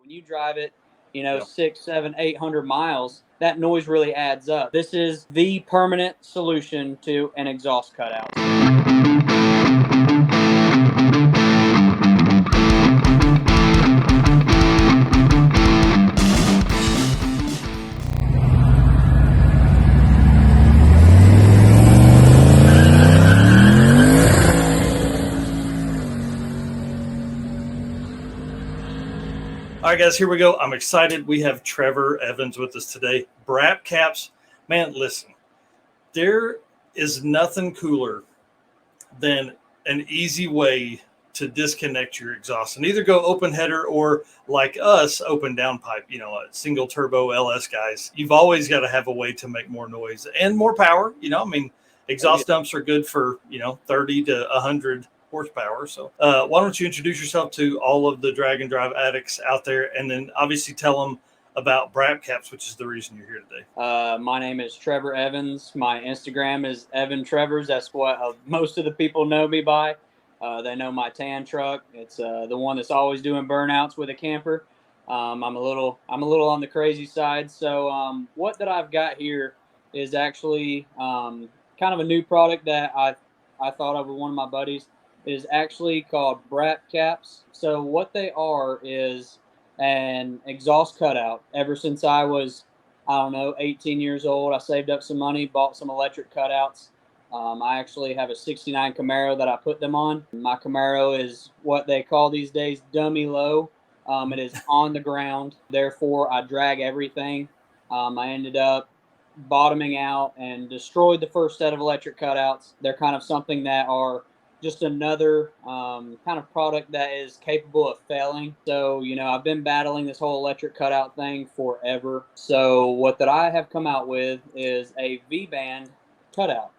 when you drive it, Yeah. 6, 7, 800 miles, that noise really adds up. This is the permanent solution to an exhaust cutout. All right, guys, here we go. I'm excited. We have Trevor Evans with us today. Braaap Caps. Man, listen, there is nothing cooler than an easy way to disconnect your exhaust and either go open header or, like us, open downpipe, a single turbo LS guys. You've always got to have a way to make more noise and more power. Exhaust dumps are good for, 30 to 100 horsepower. So why don't you introduce yourself to all of the drag and drive addicts out there, and then obviously tell them about Braaap Caps, which is the reason you're here today. My name is Trevor Evans. My Instagram is Evan Trevors. That's what most of the people know me by. They know my tan truck. It's the one that's always doing burnouts with a camper. I'm a little on the crazy side. So what that I've got here is actually kind of a new product that I thought of with one of my buddies. It is actually called Braaap Caps. So what they are is an exhaust cutout. Ever since I was, 18 years old, I saved up some money, bought some electric cutouts. I actually have a 69 Camaro that I put them on. My Camaro is what they call these days dummy low. It is on the ground. Therefore, I drag everything. I ended up bottoming out and destroyed the first set of electric cutouts. They're kind of something that are just another kind of product that is capable of failing. So, I've been battling this whole electric cutout thing forever. So what that I have come out with is a V-band cutout.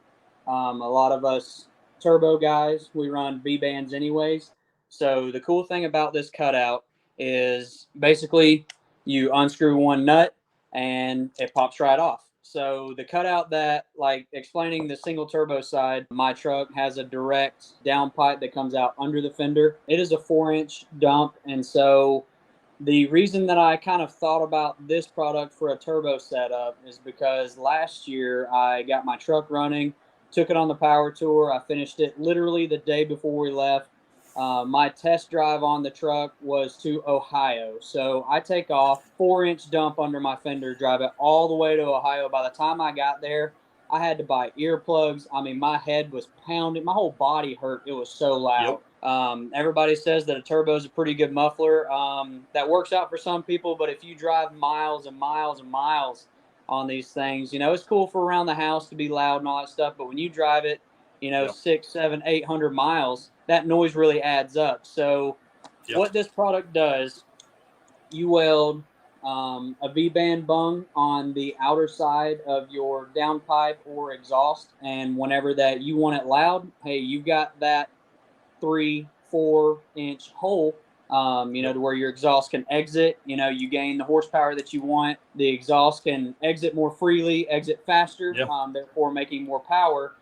A lot of us turbo guys, we run V-bands anyways. So the cool thing about this cutout is basically you unscrew one nut and it pops right off. So the cutout that, like explaining the single turbo side, my truck has a direct downpipe that comes out under the fender. It is a 4-inch dump, and so the reason that I kind of thought about this product for a turbo setup is because last year I got my truck running, took it on the power tour. I finished it literally the day before we left. My test drive on the truck was to Ohio. So I take off, 4-inch dump under my fender, drive it all the way to Ohio. By the time I got there, I had to buy earplugs. I mean, my head was pounding. My whole body hurt. It was so loud. Yep. Everybody says that a turbo is a pretty good muffler. That works out for some people, but if you drive miles and miles and miles on these things, it's cool for around the house to be loud and all that stuff. But when you drive it, 6, 7, 800 miles, that noise really adds up. So what this product does, you weld a V-band bung on the outer side of your downpipe or exhaust. And whenever that you want it loud, hey, you've got that 3-4 inch hole, to where your exhaust can exit. You gain the horsepower that you want. The exhaust can exit more freely, exit faster, therefore making more power.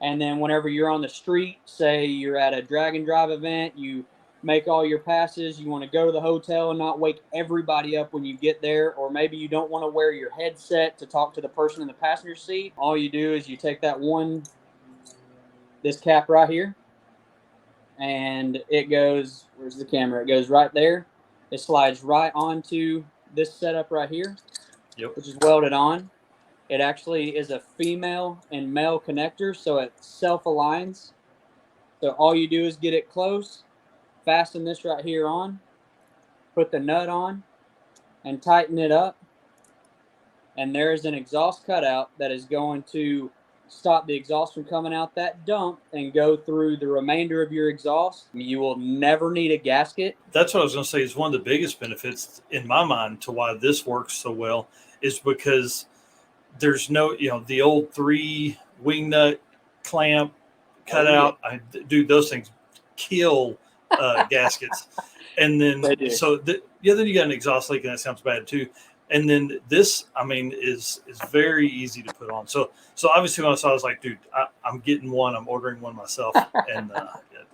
And then whenever you're on the street, say you're at a drag and drive event, you make all your passes, you want to go to the hotel and not wake everybody up when you get there, or maybe you don't want to wear your headset to talk to the person in the passenger seat. All you do is you take this cap right here, and it goes, where's the camera? It goes right there. It slides right onto this setup right here, which is welded on. It actually is a female and male connector, so it self-aligns. So all you do is get it close, fasten this right here on, put the nut on, and tighten it up. And there is an exhaust cutout that is going to stop the exhaust from coming out that dump and go through the remainder of your exhaust. You will never need a gasket. That's what I was going to say is one of the biggest benefits in my mind to why this works so well is because there's no, the old 3 wing nut clamp cutout. Dude, those things kill gaskets. And then, then you got an exhaust leak, and that sounds bad too. And then this, is very easy to put on. So obviously when I saw it, I was like, dude, I'm getting one. I'm ordering one myself, and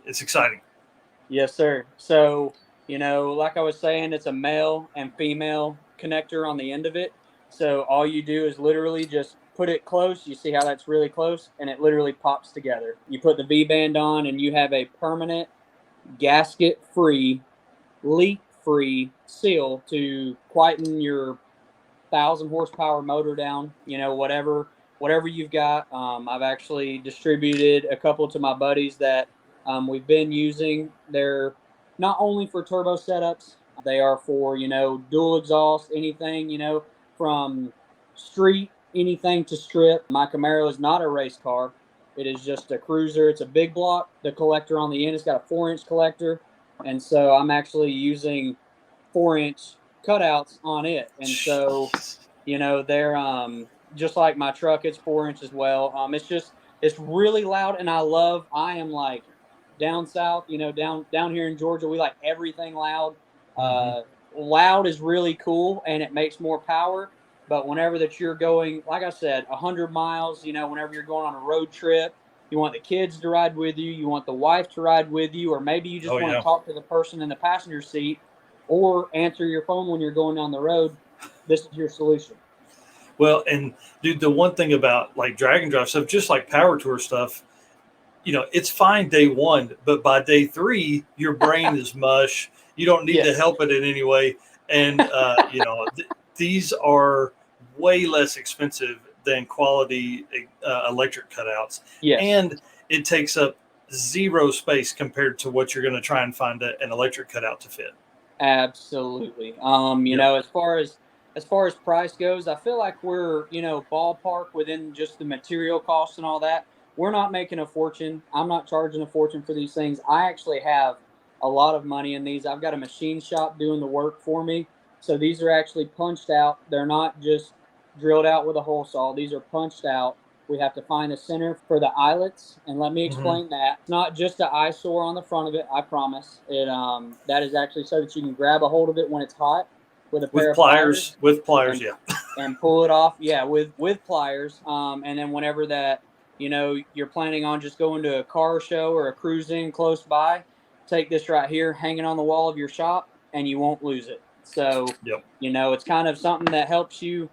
it's exciting. Yes, sir. So, like I was saying, it's a male and female connector on the end of it. So all you do is literally just put it close. You see how that's really close, and it literally pops together. You put the V-band on, and you have a permanent gasket-free, leak-free seal to quieten your 1,000 horsepower motor down. Whatever you've got. I've actually distributed a couple to my buddies that we've been using. They're not only for turbo setups, they are for dual exhaust, anything from street anything to strip. My Camaro is not a race car. It is just a cruiser. It's a big block. The collector on the end, it's got a 4-inch collector, and so I'm actually using 4-inch cutouts on it. And so, they're just like my truck, it's 4 inch as well. It's really loud, and I am like down south, down here in Georgia, we like everything loud. Loud is really cool, and it makes more power. But whenever that you're going, like I said, 100 miles, whenever you're going on a road trip, you want the kids to ride with you, you want the wife to ride with you, or maybe you just want to talk to the person in the passenger seat or answer your phone when you're going down the road. This is your solution. Well, and dude, the one thing about like drag and drive stuff, just like power tour stuff, it's fine day one, but by day 3, your brain is mush. You don't need to help it in any way. And, these are way less expensive than quality electric cutouts. Yes. And it takes up zero space compared to what you're going to try and find an electric cutout to fit. Absolutely. As far as price goes, I feel like we're, ballpark within just the material costs and all that. We're not making a fortune. I'm not charging a fortune for these things. I actually have a lot of money in these. I've got a machine shop doing the work for me. So these are actually punched out. They're not just drilled out with a hole saw. These are punched out. We have to find a center for the eyelets, and let me explain that. It's not just an eyesore on the front of it, I promise. That is actually so that you can grab a hold of it when it's hot with a pair of pliers. With pliers, and pull it off, with pliers. And then whenever that, you're planning on just going to a car show or a cruising close by, take this right here, hanging on the wall of your shop, and you won't lose it. So, it's kind of something that helps you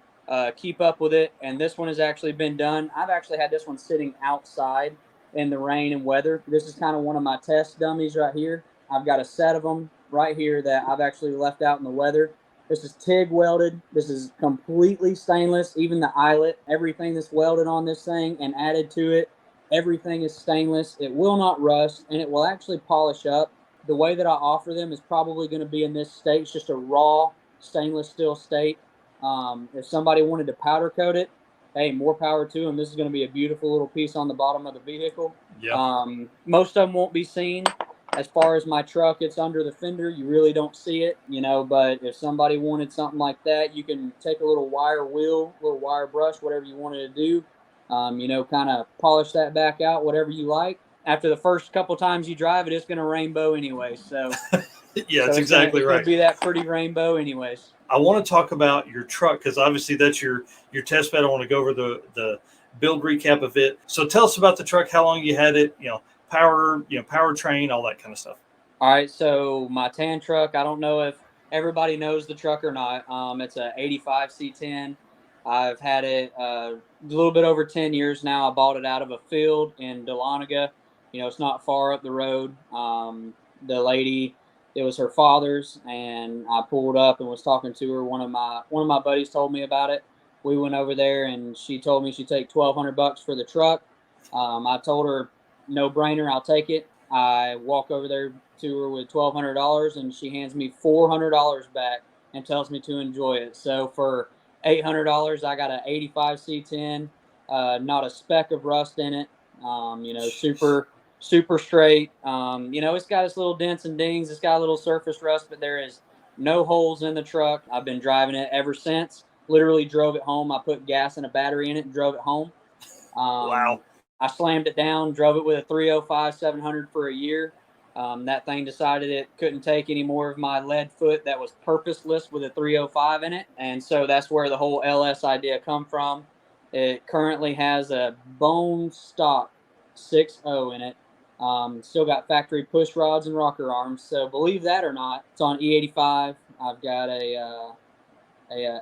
keep up with it. And this one has actually been done. I've actually had this one sitting outside in the rain and weather. This is kind of one of my test dummies right here. I've got a set of them right here that I've actually left out in the weather. This is TIG welded. This is completely stainless. Even the eyelet, everything that's welded on this thing and added to it, everything is stainless. It will not rust, and it will actually polish up. The way that I offer them is probably going to be in this state. It's just a raw stainless steel state. If somebody wanted to powder coat it, hey, more power to them. This is going to be a beautiful little piece on the bottom of the vehicle. Most of them won't be seen. As far as my truck, it's under the fender. You really don't see it, but if somebody wanted something like that, you can take a little wire wheel, little wire brush, whatever you wanted to do, kind of polish that back out, whatever you like. After the first couple times you drive it, it's going to rainbow anyway. So that's exactly right. It's going to be that pretty rainbow anyways. I want to talk about your truck because obviously that's your test bed. I want to go over the build recap of it. So tell us about the truck, how long you had it, power, powertrain, all that kind of stuff. All right, so my tan truck, I don't know if everybody knows the truck or not. It's a 85 C10. I've had it a little bit over 10 years now. I bought it out of a field in Dahlonega. It's not far up the road. The lady, it was her father's, and I pulled up and was talking to her. One of my buddies told me about it. We went over there, and she told me she'd take $1,200 for the truck. I told her, no brainer, I'll take it. I walk over there to her with $1,200, and she hands me $400 back and tells me to enjoy it. So for $800, I got an 85 C10, not a speck of rust in it. Super straight. It's got its little dents and dings. It's got a little surface rust, but there is no holes in the truck. I've been driving it ever since. Literally drove it home. I put gas and a battery in it and drove it home. Wow. I slammed it down, drove it with a 305 700 for a year. That thing decided it couldn't take any more of my lead foot that was purposeless with a 305 in it. And so that's where the whole LS idea come from. It currently has a bone stock 6.0 in it. Still got factory push rods and rocker arms. So believe that or not, it's on E85. I've got a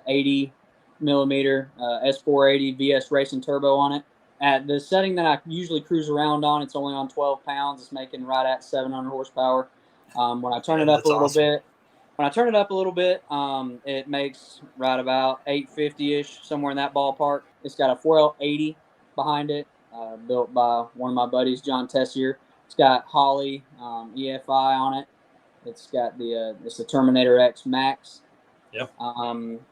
80 millimeter S480 VS Racing Turbo on it. At the setting that I usually cruise around on, it's only on 12 pounds. It's making right at 700 horsepower. When I turn it up a little bit, it makes right about 850-ish, somewhere in that ballpark. It's got a 4L80 behind it, built by one of my buddies, John Tessier. It's got Holley EFI on it. It's got it's the Terminator X Max. Yep.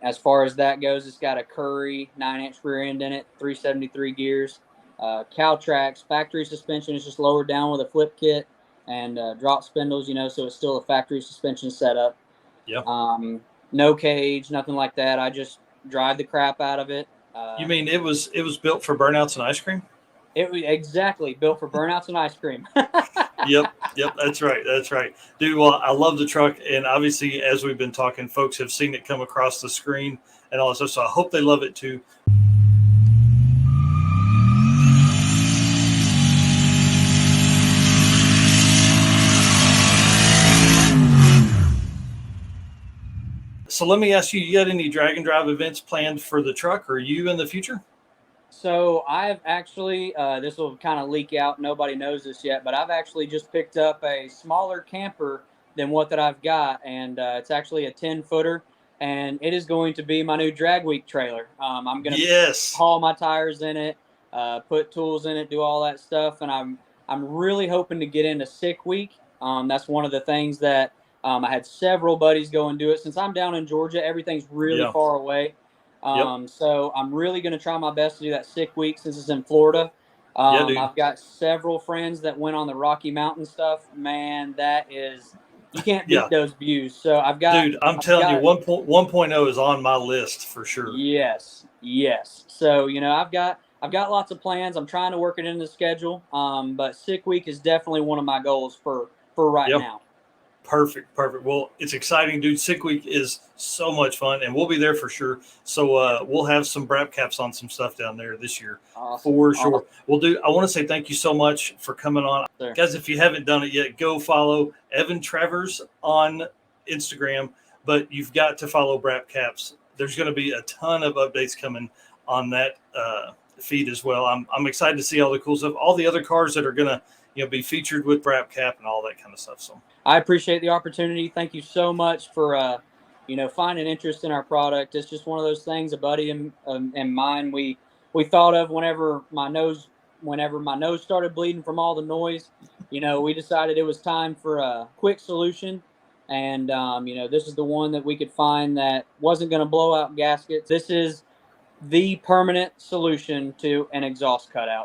As far as that goes, it's got a Curry 9-inch rear end in it, 373 gears. Caltrax factory suspension is just lowered down with a flip kit and drop spindles, so it's still a factory suspension setup. Yep. No cage, nothing like that. I just drive the crap out of it. You mean it was built for burnouts and ice cream? It was exactly built for burnouts and ice cream. Yep, that's right. Dude, well, I love the truck, and obviously, as we've been talking, folks have seen it come across the screen and all that stuff, so I hope they love it too. So let me ask you, you got any drag and drive events planned for the truck, or you in the future? So I've actually, this will kind of leak out. Nobody knows this yet, but I've actually just picked up a smaller camper than what that I've got, and it's actually a 10-footer, and it is going to be my new drag week trailer. I'm going to haul my tires in it, put tools in it, do all that stuff, and I'm really hoping to get into sick week. That's one of the things that I had several buddies go and do it. Since I'm down in Georgia, everything's really far away. So I'm really going to try my best to do that sick week since it's in Florida. I've got several friends that went on the Rocky Mountain stuff. Man, that is, you can't beat those views. So I've got, dude, I'm telling you, 1.0 is on my list for sure. Yes. So, I've got lots of plans. I'm trying to work it into the schedule. But sick week is definitely one of my goals for right now. Perfect. Well, it's exciting, dude. Sick week is so much fun, and we'll be there for sure. So we'll have some Braaap Caps on some stuff down there this year for sure. Awesome. Well, dude, I want to say thank you so much for coming on. Sure. Guys, if you haven't done it yet, go follow Evan Travers on Instagram, but you've got to follow Braaap Caps. There's going to be a ton of updates coming on that feed as well. I'm excited to see all the cool stuff, all the other cars that are going to be featured with Braaap Cap and all that kind of stuff. So I appreciate the opportunity. Thank you so much for, finding interest in our product. It's just one of those things a buddy and mine, we thought of whenever my nose started bleeding from all the noise. We decided it was time for a quick solution. And, this is the one that we could find that wasn't going to blow out gaskets. This is the permanent solution to an exhaust cutout.